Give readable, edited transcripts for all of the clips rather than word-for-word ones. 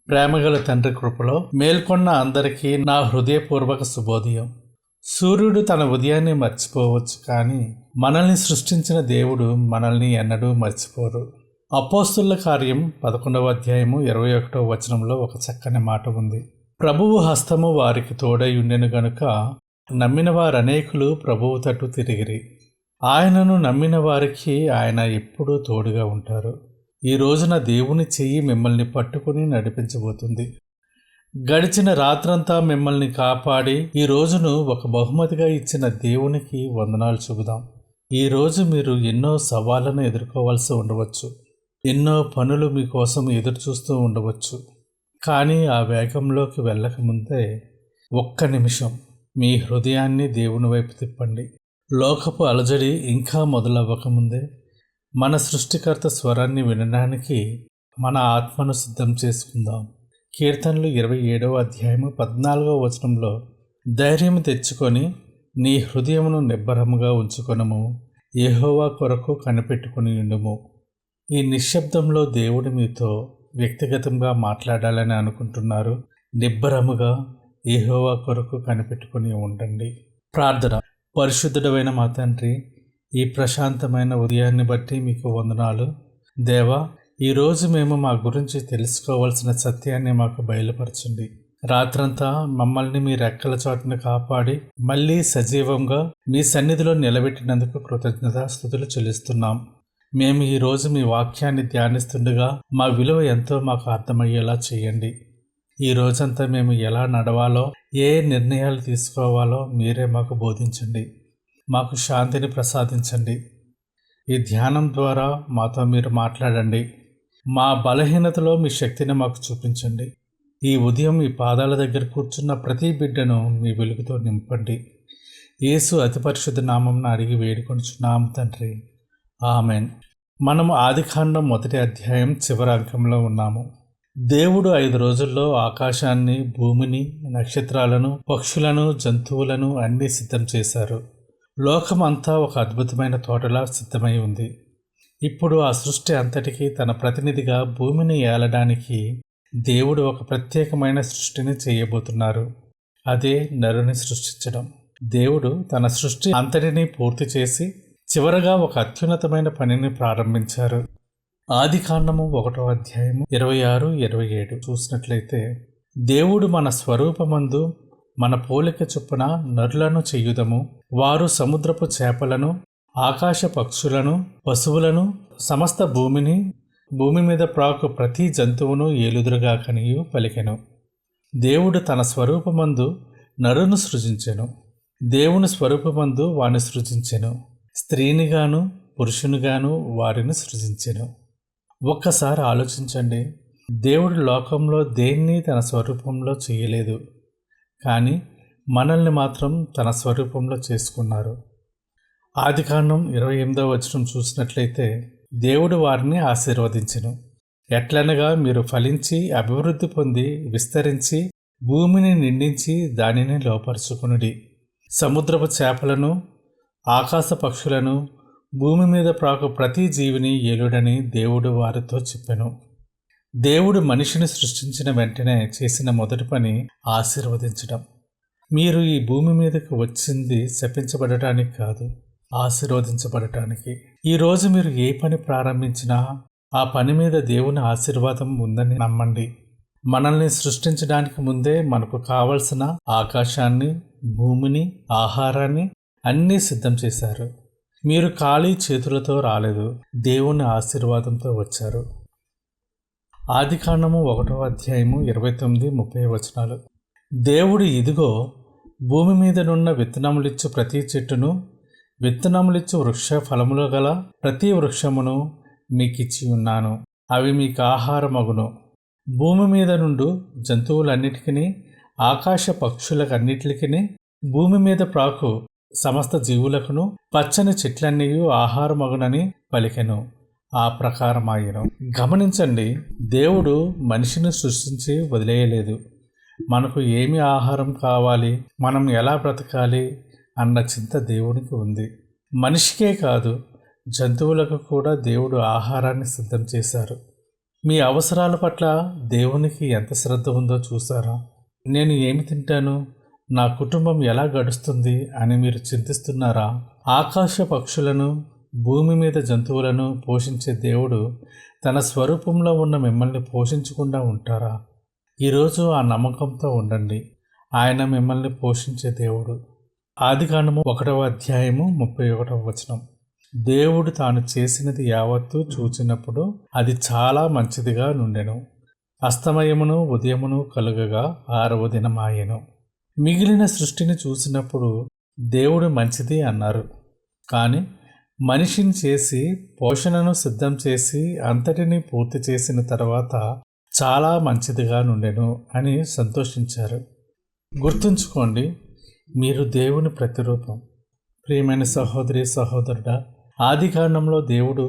ప్రేమగల తండ్రి కృపలో మేల్కొన్న అందరికీ నా హృదయపూర్వక శుభోదయం. సూర్యుడు తన ఉదయాన్ని మర్చిపోవచ్చు, కానీ మనల్ని సృష్టించిన దేవుడు మనల్ని ఎన్నడూ మర్చిపోరు. అపోస్తుల కార్యం 11వ అధ్యాయము 21వ వచనంలో ఒక చక్కని మాట ఉంది. ప్రభువు హస్తము వారికి తోడై ఉండెను గనుక నమ్మిన వారనేకులు ప్రభువు తట్టు తిరిగిరి. ఆయనను నమ్మిన వారికి ఆయన ఎప్పుడూ తోడుగా ఉంటారు. ఈ రోజున దేవుని చెయ్యి మిమ్మల్ని పట్టుకుని నడిపించబోతుంది. గడిచిన రాత్రంతా మిమ్మల్ని కాపాడి ఈ రోజును ఒక బహుమతిగా ఇచ్చిన దేవునికి వందనాలు చెబుదాం. ఈరోజు మీరు ఎన్నో సవాళ్లను ఎదుర్కోవాల్సి ఉండవచ్చు. ఎన్నో పనులు మీకోసం ఎదురు చూస్తూ ఉండవచ్చు. కానీ ఆ వేగంలోకి వెళ్ళకముందే ఒక్క నిమిషం మీ హృదయాన్ని దేవుని వైపు తిప్పండి. లోకపు అలజడి ఇంకా మొదలవ్వకముందే మన సృష్టికర్త స్వరాన్ని వినడానికి మన ఆత్మను సిద్ధం చేసుకుందాం. కీర్తనలు 27వ అధ్యాయము 14వ వచనంలో, ధైర్యం తెచ్చుకొని నీ హృదయమును నిబ్బరముగా ఉంచుకొనము, యెహోవా కొరకు కనిపెట్టుకుని ఉండుము. ఈ నిశ్శబ్దంలో దేవుడు మీతో వ్యక్తిగతంగా మాట్లాడాలని అనుకుంటున్నారు. నిబ్బరముగా యెహోవా కొరకు కనిపెట్టుకుని ఉండండి. ప్రార్థన. పరిశుద్ధుడైన మా తండ్రి, ఈ ప్రశాంతమైన ఉదయాన్ని బట్టి మీకు వందనాలు. దేవా, ఈరోజు మేము మా గురించి తెలుసుకోవాల్సిన సత్యాన్ని మాకు బయలుపరచండి. రాత్రంతా మమ్మల్ని మీ రెక్కల చాటును కాపాడి మళ్ళీ సజీవంగా మీ సన్నిధిలో నిలబెట్టినందుకు కృతజ్ఞతాస్తుతులు చెల్లిస్తున్నాం. మేము ఈరోజు మీ వాక్యాన్ని ధ్యానిస్తుండగా మా విలువ ఎంతో మాకు అర్థమయ్యేలా చేయండి. ఈ రోజంతా మేము ఎలా నడవాలో, ఏ నిర్ణయాలు తీసుకోవాలో మీరే మాకు బోధించండి. మాకు శాంతిని ప్రసాదించండి. ఈ ధ్యానం ద్వారా మాతో మీరు మాట్లాడండి. మా బలహీనతలో మీ శక్తిని మాకు చూపించండి. ఈ ఉదయం మీ పాదాల దగ్గర కూర్చున్న ప్రతి బిడ్డను మీ వెలుగుతో నింపండి. యేసు అతి పరిశుద్ధ నామంను అడిగి వేడుకొనుచున్నాము తండ్రి, ఆమెన్. మనము ఆదికాండం 1వ అధ్యాయం చివరి అంకంలో ఉన్నాము. దేవుడు 5 రోజుల్లో ఆకాశాన్ని, భూమిని, నక్షత్రాలను, పక్షులను, జంతువులను అన్నీ సిద్ధం చేశారు. లోకమంతా ఒక అద్భుతమైన తోటలా సిద్ధమై ఉంది. ఇప్పుడు ఆ సృష్టి అంతటికీ తన ప్రతినిధిగా భూమిని ఏలడానికి దేవుడు ఒక ప్రత్యేకమైన సృష్టిని చేయబోతున్నారు. అదే నరుని సృష్టించడం. దేవుడు తన సృష్టి అంతటినీ పూర్తి చేసి చివరగా ఒక అత్యున్నతమైన పనిని ప్రారంభించారు. ఆదికాండము 1వ అధ్యాయము 26, 27 చూసినట్లయితే, దేవుడు మన స్వరూపమందు మన పోలిక చొప్పున నరులను చెయ్యుదము, వారు సముద్రపు చేపలను, ఆకాశ పక్షులను, పశువులను, సమస్త భూమిని, భూమి మీద ప్రాకు ప్రతి జంతువును ఏలుదురుగా కనియు పలికెను. దేవుడు తన స్వరూపమందు నరును సృజించెను. దేవుని స్వరూపమందు వాని సృజించెను. స్త్రీనిగాను పురుషునిగాను వారిని సృజించెను. ఒక్కసారి ఆలోచించండి. దేవుడు లోకంలో దేన్ని తన స్వరూపంలో చేయలేదు, కానీ మనల్ని మాత్రం తన స్వరూపంలో చేసుకున్నారు. ఆదికాండం 28వ వచనం చూసినట్లయితే, దేవుడు వారిని ఆశీర్వదించెను. ఎట్లనగా, మీరు ఫలించి అభివృద్ధి పొంది విస్తరించి భూమిని నిండించి దానిని లోపరుచుకునుడి. సముద్రపు చేపలను, ఆకాశ పక్షులను, భూమి మీద ప్రాకు ప్రతి జీవిని ఏలుడని దేవుడు వారితో చెప్పెను. దేవుడు మనిషిని సృష్టించిన వెంటనే చేసిన మొదటి పని ఆశీర్వదించడం. మీరు ఈ భూమి మీదకి వచ్చింది శపించబడటానికి కాదు, ఆశీర్వదించబడటానికి. ఈరోజు మీరు ఏ పని ప్రారంభించినా ఆ పని మీద దేవుని ఆశీర్వాదం ఉందని నమ్మండి. మనల్ని సృష్టించడానికి ముందే మనకు కావలసిన ఆకాశాన్ని, భూమిని, ఆహారాన్ని అన్నీ సిద్ధం చేశారు. మీరు ఖాళీ చేతులతో రాలేదు, దేవుని ఆశీర్వాదంతో వచ్చారు. ఆదికాండము 1వ అధ్యాయము 29, 30 వచనాలు. దేవుడు, ఇదిగో భూమి మీదనున్న విత్తనములిచ్చు ప్రతి చెట్టును, విత్తనములిచ్చు వృక్ష ఫలములు గల ప్రతి వృక్షమును మీకిచ్చి ఉన్నాను. అవి మీకు ఆహారమగును. భూమి మీద నుండు జంతువులన్నిటికీ, ఆకాశ పక్షులకన్నిటికీ, భూమి మీద ప్రాకు సమస్త జీవులకును పచ్చని చెట్లన్నీ ఆహారమగునని పలికెను. ఆ ప్రకారమాయెను. గమనించండి, దేవుడు మనిషిని సృష్టించి వదిలేయలేదు. మనకు ఏమి ఆహారం కావాలి, మనం ఎలా బ్రతకాలి అన్న చింత దేవునికి ఉంది. మనిషికే కాదు, జంతువులకు కూడా దేవుడు ఆహారాన్ని సిద్ధం చేశారు. మీ అవసరాల పట్ల దేవునికి ఎంత శ్రద్ధ ఉందో చూసారా? నేను ఏమి తింటాను, నా కుటుంబం ఎలా గడుస్తుంది అని మీరు చింతిస్తున్నారా? ఆకాశ పక్షులను, భూమి మీద జంతువులను పోషించే దేవుడు తన స్వరూపంలో ఉన్న మిమ్మల్ని పోషించకుండా ఉంటారా? ఈరోజు ఆ నమ్మకంతో ఉండండి. ఆయన మిమ్మల్ని పోషించే దేవుడు. ఆదికాండము 1వ అధ్యాయము 31వ వచనం. దేవుడు తాను చేసినది యావత్తు చూచినప్పుడు అది చాలా మంచిదిగా నుండెను. అస్తమయమును ఉదయమును కలుగగా 6వ దినమాయెను. మిగిలిన సృష్టిని చూసినప్పుడు దేవుడు మంచిది అన్నారు. కానీ మనిషిని చేసి పోషణను సిద్ధం చేసి అంతటినీ పూర్తి చేసిన తర్వాత చాలా మంచిదిగా నుండెను అని సంతోషించారు. గుర్తుంచుకోండి, మీరు దేవుని ప్రతిరూపం. ప్రియమైన సహోదరి సహోదరుడా, ఆదికాండంలో దేవుడు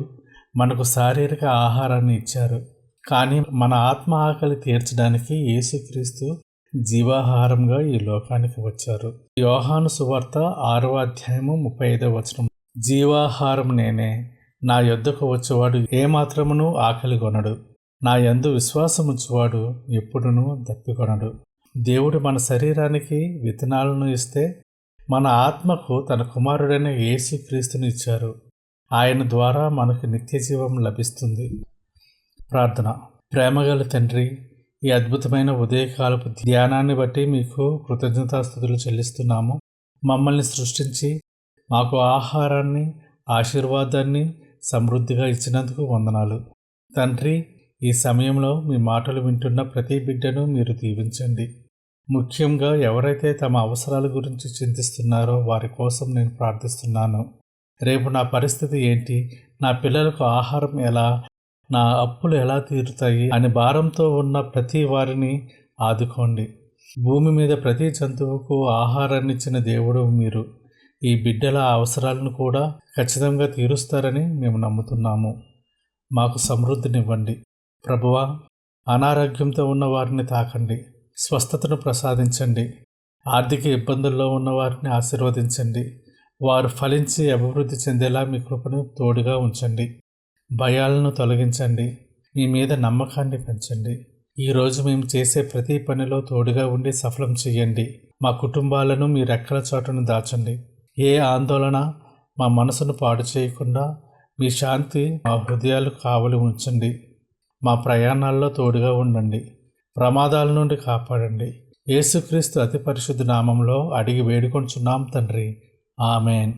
మనకు శారీరక ఆహారాన్ని ఇచ్చారు. కానీ మన ఆత్మ ఆకలి తీర్చడానికి యేసుక్రీస్తు జీవాహారంగా ఈ లోకానికి వచ్చారు. యోహాను సువార్త 6వ అధ్యాయము 35వ వచనం. జీవాహారం నేనే, నా యొద్దకు వచ్చేవాడు ఏమాత్రమును ఆకలి కొనడు, నా యందు విశ్వాసముంచువాడు ఎప్పుడునూ దప్పికొనడు. దేవుడు మన శరీరానికి విత్తనాలను ఇస్తే మన ఆత్మకు తన కుమారుడైన యేసుక్రీస్తుని ఇచ్చారు. ఆయన ద్వారా మనకు నిత్య జీవం లభిస్తుంది. ప్రార్థన. ప్రేమగల తండ్రి, ఈ అద్భుతమైన ఉదయకాలపు ధ్యానాన్ని బట్టి మీకు కృతజ్ఞతాస్తుతులు చెల్లిస్తున్నాము. మమ్మల్ని సృష్టించి మాకు ఆహారాన్ని, ఆశీర్వాదాన్ని సమృద్ధిగా ఇచ్చినందుకు వందనాలు. తండ్రి, ఈ సమయంలో మీ మాటలు వింటున్న ప్రతి బిడ్డను మీరు దీవించండి. ముఖ్యంగా ఎవరైతే తమ అవసరాల గురించి చింతిస్తున్నారో వారి కోసం నేను ప్రార్థిస్తున్నాను. రేపు నా పరిస్థితి ఏంటి, నా పిల్లలకు ఆహారం ఎలా, నా అప్పులు ఎలా తీరుతాయి అని భారంతో ఉన్న ప్రతి వారిని ఆదుకోండి. భూమి మీద ప్రతి జంతువుకు ఆహారాన్ని ఇచ్చిన దేవుడు మీరు. ఈ బిడ్డల అవసరాలను కూడా ఖచ్చితంగా తీరుస్తారని మేము నమ్ముతున్నాము. మాకు సమృద్ధినివ్వండి. ప్రభువా, అనారోగ్యంతో ఉన్న వారిని తాకండి, స్వస్థతను ప్రసాదించండి. ఆర్థిక ఇబ్బందుల్లో ఉన్న వారిని ఆశీర్వదించండి. వారు ఫలించి అభివృద్ధి చెందేలా మీ కృపను తోడుగా ఉంచండి. భయాలను తొలగించండి. మీ మీద నమ్మకాన్ని పెంచండి. ఈరోజు మేము చేసే ప్రతి పనిలో తోడుగా ఉండి సఫలం చేయండి. మా కుటుంబాలను మీ రెక్కల చాటును దాచండి. ఏ ఆందోళన మా మనసును పాడు చేయకుండా మీ శాంతి మా హృదయాలు కావలి ఉంచండి. మా ప్రయాణాల్లో తోడుగా ఉండండి. ప్రమాదాల నుండి కాపాడండి. యేసుక్రీస్తు అతి పరిశుద్ధ నామంలో అడిగి వేడుకొంచున్నాం తండ్రి. ఆమెన్.